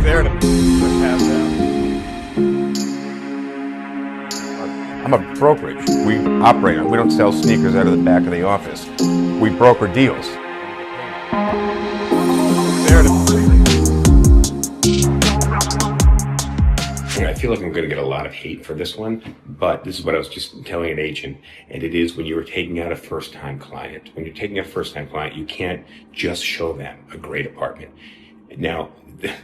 there to pass out. I'm a brokerage. We operate. We don't sell sneakers out of the back of the office. We broker deals. There to I feel like I'm going to get a lot of hate for this one, but this is what I was just telling an agent, and it is when you are taking out a first-time client. When you're taking out a first-time client, you can't just show them a great apartment. Now,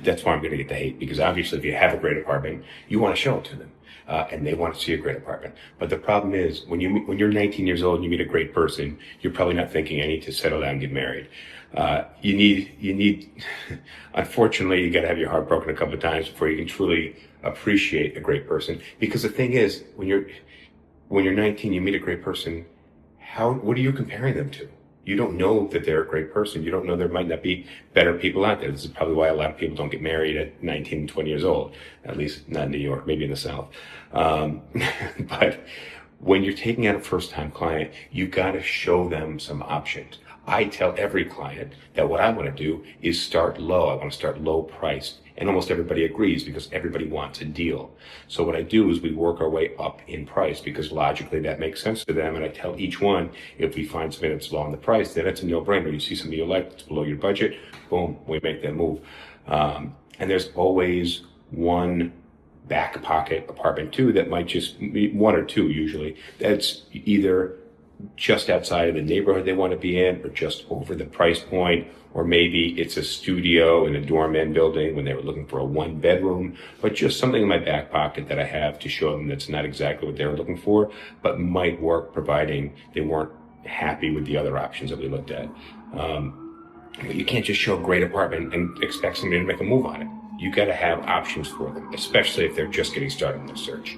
that's why I'm going to get the hate, because obviously if you have a great apartment, you want to show it to them, and they want to see a great apartment. But the problem is, when you're 19 years old and you meet a great person, you're probably not thinking, I need to settle down and get married. You need, unfortunately, you got to have your heart broken a couple of times before you can truly appreciate a great person. Because the thing is, when you're 19, you meet a great person, what are you comparing them to? You don't know that they're a great person. You don't know there might not be better people out there. This is probably why a lot of people don't get married at 19 and 20 years old, at least not in New York, maybe in the South. But when you're taking out a first-time client, you got to show them some options. I tell every client that what I want to do is start low. I want to start low priced. And almost everybody agrees because everybody wants a deal. So what I do is we work our way up in price because logically that makes sense to them. And I tell each one, if we find something that's low on the price, then it's a no-brainer. You see something you like that's below your budget, boom, we make that move. And there's always one back pocket apartment too that might just be one or two usually. That's either just outside of the neighborhood they want to be in or just over the price point, or maybe it's a studio in a dorm end building when they were looking for a one bedroom, but just something in my back pocket that I have to show them that's not exactly what they're looking for, but might work providing they weren't happy with the other options that we looked at. But you can't just show a great apartment and expect somebody to make a move on it. You got to have options for them, especially if they're just getting started in their search.